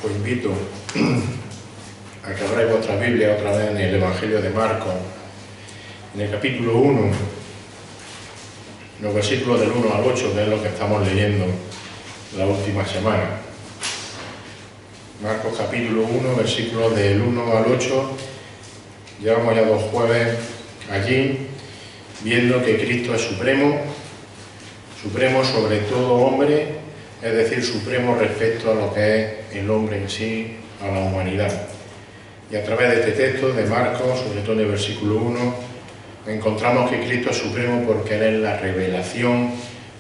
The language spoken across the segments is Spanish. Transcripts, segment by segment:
Os invito a que abráis vuestra Biblia otra vez en el Evangelio de Marcos, en el capítulo 1, los versículos del 1 al 8, que es lo que estamos leyendo la última semana. Marcos capítulo 1, versículos del 1 al 8. Llevamos ya 2 jueves allí, viendo que Cristo es supremo, supremo sobre todo hombre, es decir, supremo respecto a lo que es el hombre en sí, a la humanidad. Y a través de este texto de Marcos, sobre todo en el versículo 1, encontramos que Cristo es supremo porque Él es la revelación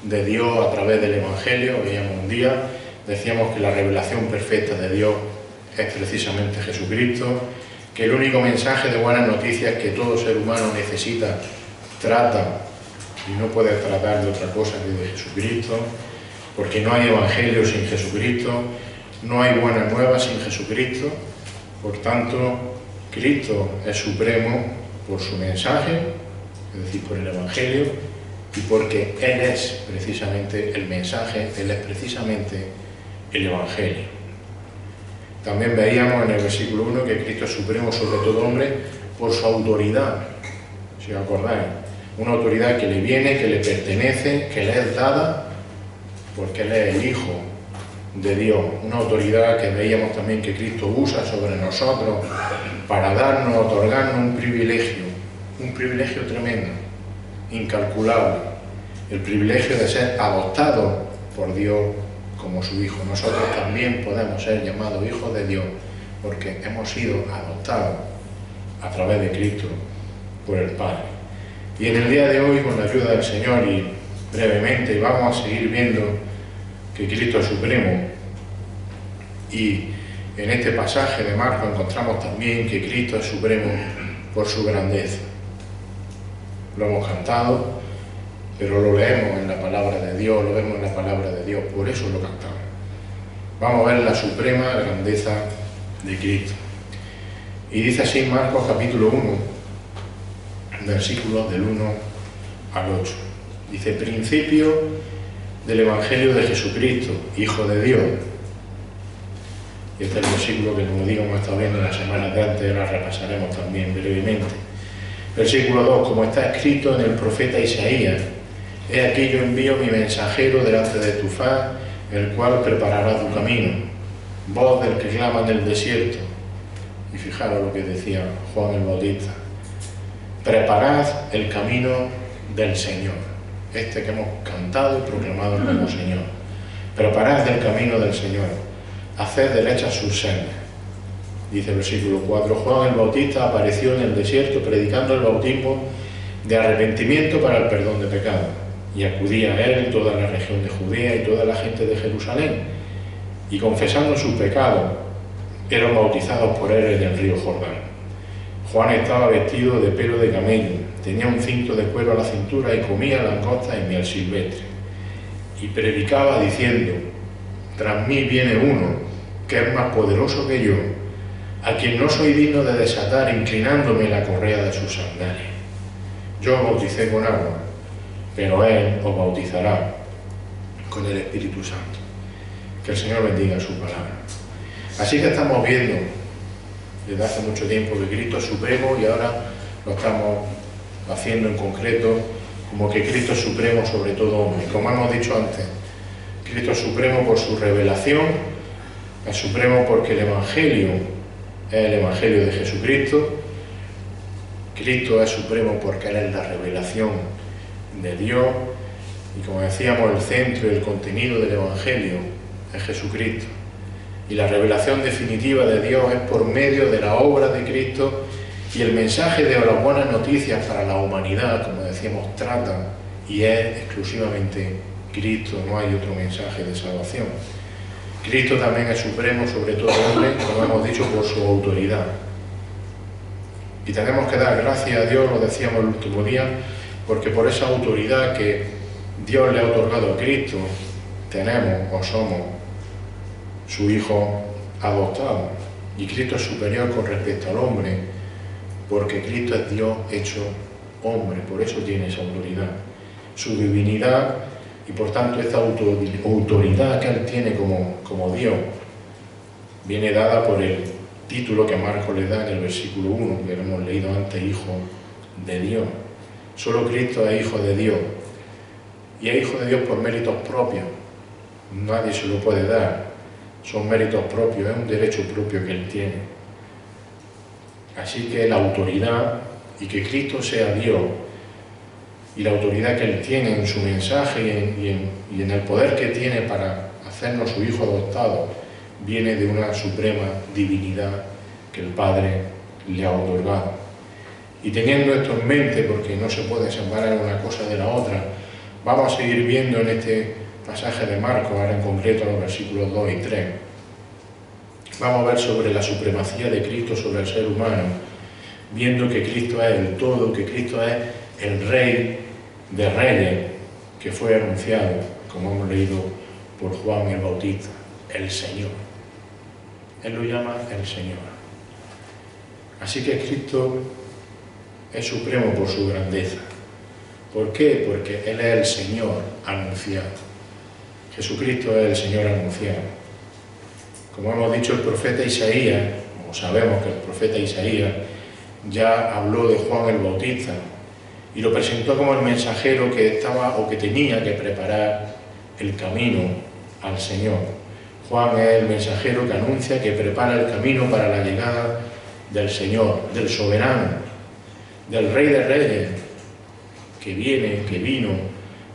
de Dios a través del Evangelio. Veíamos un día, decíamos que la revelación perfecta de Dios es precisamente Jesucristo, que el único mensaje de buenas noticias que todo ser humano necesita, trata y no puede tratar de otra cosa que de Jesucristo, porque no hay evangelio sin Jesucristo, no hay buenas nuevas sin Jesucristo. Por tanto, Cristo es supremo por su mensaje, es decir, por el evangelio, y porque Él es precisamente el mensaje, Él es precisamente el evangelio. También veíamos en el versículo 1 que Cristo es supremo sobre todo hombre por su autoridad, si os acordáis, una autoridad que le viene, que le pertenece, que le es dada, porque Él es el Hijo de Dios, una autoridad que veíamos también que Cristo usa sobre nosotros para darnos, otorgarnos un privilegio tremendo, incalculable, el privilegio de ser adoptados por Dios como su Hijo. Nosotros también podemos ser llamados hijos de Dios porque hemos sido adoptados a través de Cristo por el Padre. Y en el día de hoy, con la ayuda del Señor, y brevemente vamos a seguir viendo que Cristo es supremo, y en este pasaje de Marcos encontramos también que Cristo es supremo por su grandeza. Lo hemos cantado, pero lo leemos en la palabra de Dios, lo vemos en la palabra de Dios, por eso lo cantamos. Vamos a ver la suprema grandeza de Cristo. Y dice así Marcos capítulo 1, versículos del 1 al 8. Dice: principio del Evangelio de Jesucristo, Hijo de Dios. Y este es el versículo que, como digo, hemos estado viendo en las semanas de antes, ahora repasaremos también brevemente. Versículo 2, como está escrito en el profeta Isaías: he aquí yo envío mi mensajero delante de tu faz, el cual preparará tu camino, voz del que clama en el desierto. Y fijaros lo que decía Juan el Bautista: preparad el camino del Señor, este que hemos cantado y proclamado como Señor. Preparad el camino del Señor, haced derechas sus sendas. Dice el versículo 4, Juan el Bautista apareció en el desierto predicando el bautismo de arrepentimiento para el perdón de pecados, y acudía a él toda la región de Judea y toda la gente de Jerusalén, y confesando sus pecados eran bautizados por él en el río Jordán. Juan estaba vestido de pelo de camello, tenía un cinto de cuero a la cintura y comía langosta y miel silvestre. Y predicaba diciendo: tras mí viene uno que es más poderoso que yo, a quien no soy digno de desatar inclinándome la correa de sus sandalias. Yo os bauticé con agua, pero Él os bautizará con el Espíritu Santo. Que el Señor bendiga su palabra. Así que estamos viendo desde hace mucho tiempo que Cristo es supremo, y ahora lo estamos haciendo en concreto como que Cristo es supremo sobre todo hombre. Como hemos dicho antes, Cristo es supremo por su revelación, es supremo porque el Evangelio es el Evangelio de Jesucristo. Cristo es supremo porque Él es la revelación de Dios, y como decíamos, el centro y el contenido del Evangelio es Jesucristo. Y la revelación definitiva de Dios es por medio de la obra de Cristo, y el mensaje de las buenas noticias para la humanidad, como decíamos, trata y es exclusivamente Cristo, no hay otro mensaje de salvación. Cristo también es supremo sobre todo hombre, como hemos dicho, por su autoridad. Y tenemos que dar gracias a Dios, lo decíamos el último día, porque por esa autoridad que Dios le ha otorgado a Cristo, tenemos o somos su Hijo adoptado. Y Cristo es superior con respecto al hombre, porque Cristo es Dios hecho hombre, por eso tiene esa autoridad. Su divinidad y por tanto esta autoridad que Él tiene como Dios viene dada por el título que Marcos le da en el versículo 1, que lo hemos leído antes, Hijo de Dios. Solo Cristo es Hijo de Dios, y es Hijo de Dios por méritos propios. Nadie se lo puede dar, son méritos propios, es un derecho propio que Él tiene. Así que la autoridad, y que Cristo sea Dios, y la autoridad que Él tiene en su mensaje y en el poder que tiene para hacernos su Hijo adoptado, viene de una suprema divinidad que el Padre le ha otorgado. Y teniendo esto en mente, porque no se puede separar una cosa de la otra, vamos a seguir viendo en este pasaje de Marcos, ahora en concreto los versículos 2 y 3. Vamos a ver sobre la supremacía de Cristo sobre el ser humano, viendo que Cristo es el todo, que Cristo es el Rey de Reyes, que fue anunciado, como hemos leído por Juan el Bautista, el Señor. Él lo llama el Señor. Así que Cristo es supremo por su grandeza. ¿Por qué? Porque Él es el Señor anunciado. Jesucristo es el Señor anunciado. Como hemos dicho, el profeta Isaías, o sabemos que el profeta Isaías ya habló de Juan el Bautista y lo presentó como el mensajero que estaba o que tenía que preparar el camino al Señor. Juan es el mensajero que anuncia, que prepara el camino para la llegada del Señor, del soberano, del Rey de Reyes, que vino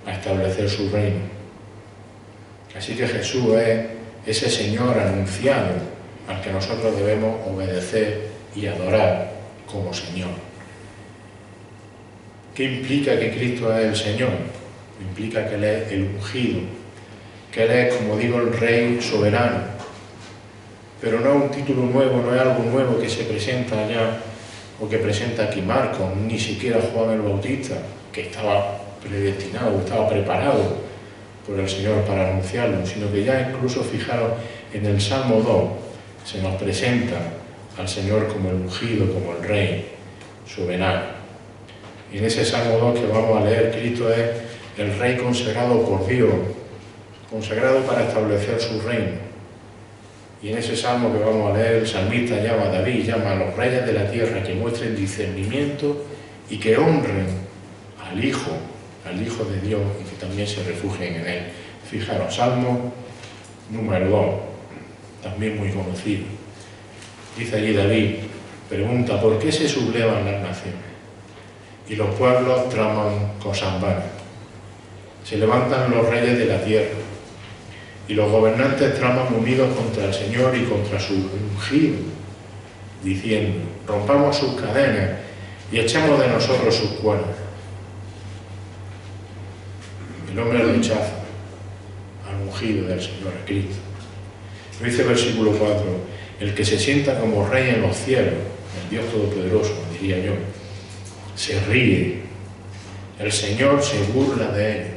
a establecer su reino. Así que Jesús es ese Señor anunciado al que nosotros debemos obedecer y adorar como Señor. ¿Qué implica que Cristo es el Señor? Implica que Él es el ungido, que Él es, como digo, el Rey soberano. Pero no es un título nuevo, no es algo nuevo que se presenta allá o que presenta aquí Marcos, ni siquiera Juan el Bautista, que estaba predestinado, estaba preparado por el Señor para anunciarlo, sino que ya incluso, fijaros, en el Salmo 2 se nos presenta al Señor como el ungido, como el Rey soberano. Y en ese Salmo 2 que vamos a leer, Cristo es el Rey consagrado por Dios, consagrado para establecer su reino. Y en ese Salmo que vamos a leer, el salmista David llama a los reyes de la tierra que muestren discernimiento y que honren al Hijo de Dios y que también se refugien en Él. Fijaros, Salmo número 2, también muy conocido. Dice allí David, pregunta, ¿por qué se sublevan las naciones? Y los pueblos traman cosas vanas. Se levantan los reyes de la tierra, y los gobernantes traman unidos contra el Señor y contra su ungido, diciendo, rompamos sus cadenas y echemos de nosotros sus cuerdas. El hombre rechaza al ungido del Señor, a Cristo. Dice el versículo 4, el que se sienta como rey en los cielos, el Dios Todopoderoso, diría yo, se ríe, el Señor se burla de él.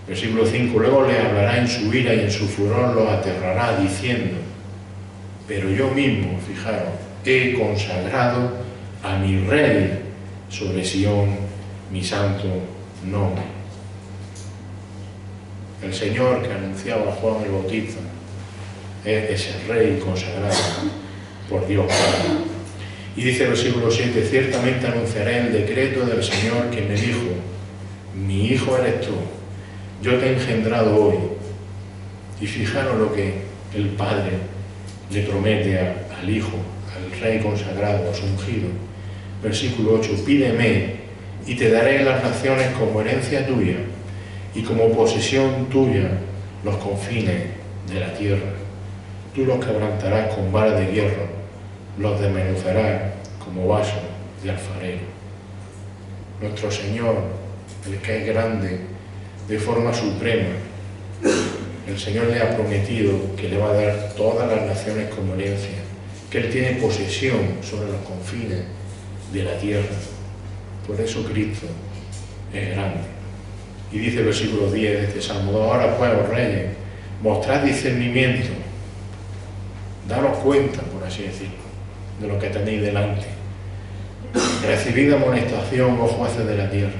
Versículo 5, luego le hablará en su ira y en su furor los aterrará, diciendo, pero yo mismo, fijaros, he consagrado a mi Rey sobre Sión, mi santo nombre. El Señor que anunciaba a Juan el Bautista es ese Rey consagrado por Dios Padre. Y dice el versículo 7, ciertamente anunciaré el decreto del Señor que me dijo, mi hijo eres tú, yo te he engendrado hoy. Y fijaros lo que el Padre le promete al Hijo, al Rey consagrado, a su ungido. Versículo 8, pídeme y te daré las naciones como herencia tuya y como posesión tuya los confines de la tierra. Tú los quebrantarás con vara de hierro, los desmenuzarás como vaso de alfarero. Nuestro Señor, el que es grande de forma suprema, el Señor le ha prometido que le va a dar todas las naciones como herencia, que Él tiene posesión sobre los confines de la tierra. Por eso Cristo es grande. Y dice el versículo 10 de este Salmo 2, ahora pues, os reyes, mostrad discernimiento, daros cuenta, por así decirlo, de lo que tenéis delante. Recibid amonestación, oh jueces de la tierra.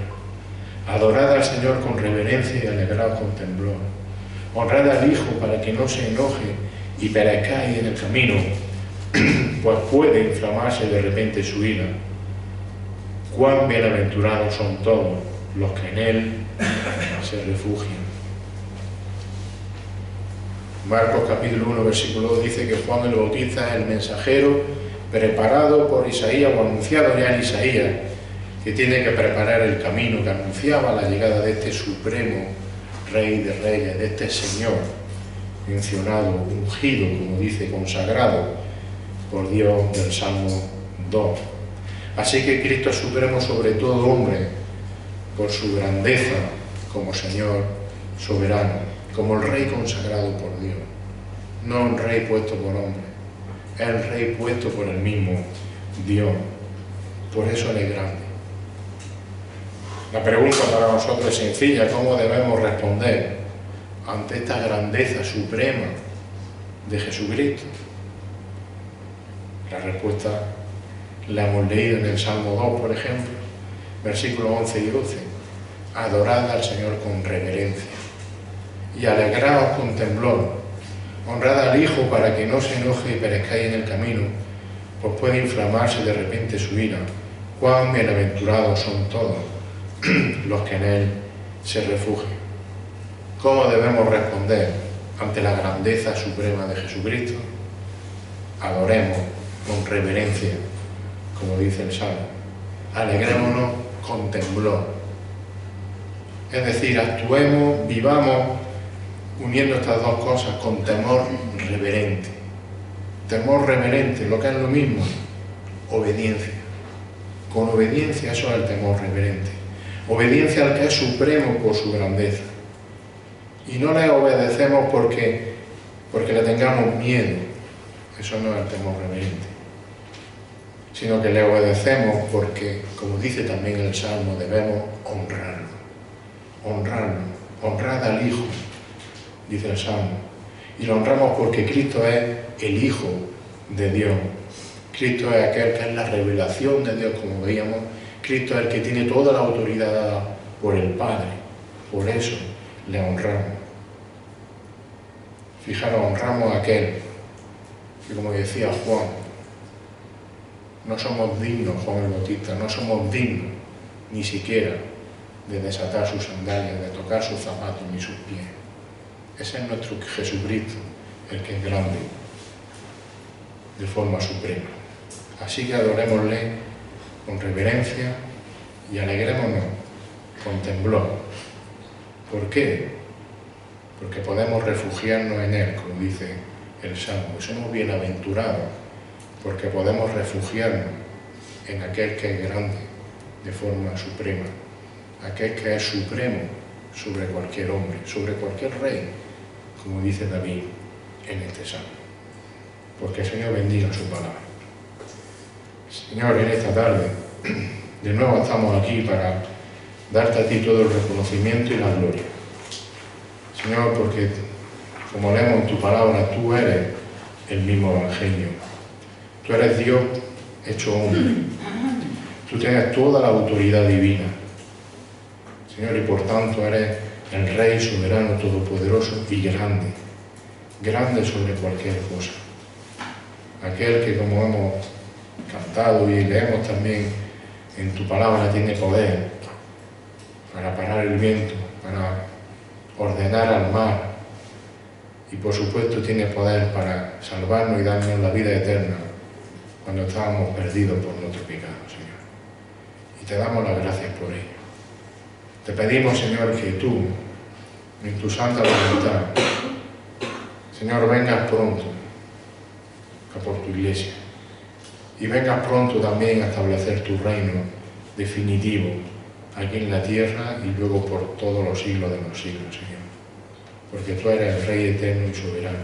Adorad al Señor con reverencia y alegraos con temblor. Honrad al Hijo para que no se enoje y perezcáis en el camino, pues puede inflamarse de repente su ira. Cuán bienaventurados son todos los que en él se refugian. Marcos capítulo 1, versículo 2 dice que Juan el Bautista es el mensajero preparado por Isaías, o anunciado ya en Isaías, que tiene que preparar el camino, que anunciaba la llegada de este supremo Rey de Reyes, de este Señor mencionado, ungido, como dice, consagrado por Dios del Salmo 2. Así que Cristo es supremo sobre todo hombre, por su grandeza como Señor soberano, como el Rey consagrado por Dios, no un Rey puesto por hombre, es el Rey puesto por el mismo Dios. Por eso Él es grande. La pregunta para nosotros es sencilla: ¿cómo debemos responder ante esta grandeza suprema de Jesucristo? La respuesta la hemos leído en el Salmo 2, por ejemplo, versículos 11 y 12. Adorad al Señor con reverencia y alegraos con temblor. Honrad al Hijo para que no se enoje y perezcáis en el camino, pues puede inflamarse de repente su ira. Cuán bienaventurados son todos los que en Él se refugian. ¿Cómo debemos responder ante la grandeza suprema de Jesucristo? Adoremos con reverencia, como dice el Salmo. Alegrémonos con temblor. Es decir, actuemos, vivamos uniendo estas dos cosas con temor reverente. Temor reverente, lo que es lo mismo, obediencia. Con obediencia, eso es el temor reverente. Obediencia al que es supremo por su grandeza. Y no le obedecemos porque le tengamos miedo. Eso no es el temor reverente. Sino que le obedecemos porque, como dice también el Salmo, debemos honrarlo. Honrarlo. Honrad al Hijo, dice el Salmo. Y lo honramos porque Cristo es el Hijo de Dios. Cristo es aquel que es la revelación de Dios, como veíamos. Cristo es el que tiene toda la autoridad dada por el Padre. Por eso le honramos. Fijaros, honramos a aquel que, como decía Juan, no somos dignos, Juan el Bautista, no somos dignos ni siquiera de desatar sus sandalias, de tocar sus zapatos ni sus pies. Ese es nuestro Jesucristo, el que es grande, de forma suprema. Así que adorémosle con reverencia y alegrémonos con temblor. ¿Por qué? Porque podemos refugiarnos en Él, como dice el Salmo. Y somos bienaventurados porque podemos refugiarnos en aquel que es grande de forma suprema, aquel que es supremo sobre cualquier hombre, sobre cualquier rey, como dice David en este Salmo. Porque el Señor bendiga su palabra. Señor, en esta tarde, de nuevo estamos aquí para darte a ti todo el reconocimiento y la gloria. Señor, porque, como leemos en tu palabra, tú eres el mismo Evangelio. Tú eres Dios hecho hombre. Tú tienes toda la autoridad divina. Señor, y por tanto eres el Rey soberano, todopoderoso y grande. Grande sobre cualquier cosa. Aquel que, como hemos cantado y leemos también en tu palabra, tiene poder para parar el viento, para ordenar al mar y por supuesto tiene poder para salvarnos y darnos la vida eterna cuando estábamos perdidos por nuestro pecado, Señor. Y te damos las gracias por ello. Te pedimos, Señor, que tú, en tu santa voluntad, Señor, vengas pronto a por tu iglesia y vengas pronto también a establecer tu reino definitivo aquí en la tierra y luego por todos los siglos de los siglos, Señor. Porque tú eres el Rey eterno y soberano,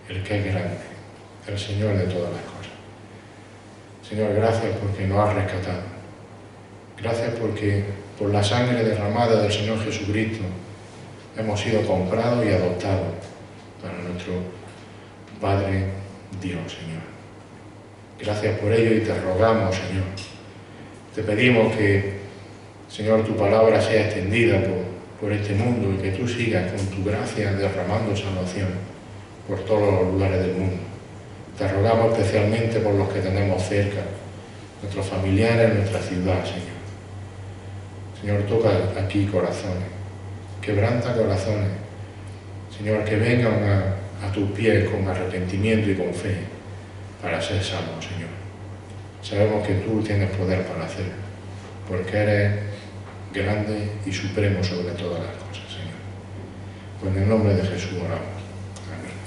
el que es grande, el Señor de todas las cosas. Señor, gracias porque nos has rescatado. Gracias porque por la sangre derramada del Señor Jesucristo hemos sido comprados y adoptados para nuestro Padre Dios, Señor. Gracias por ello y te rogamos, Señor. Te pedimos que, Señor, tu palabra sea extendida por este mundo y que tú sigas con tu gracia derramando salvación por todos los lugares del mundo. Te rogamos especialmente por los que tenemos cerca, nuestros familiares, nuestra ciudad, Señor. Señor, toca aquí corazones, quebranta corazones. Señor, que vengan a tus pies con arrepentimiento y con fe para ser salvos, Señor. Sabemos que tú tienes poder para hacerlo, porque eres grande y supremo sobre todas las cosas, Señor. Pues en el nombre de Jesús oramos. Amén.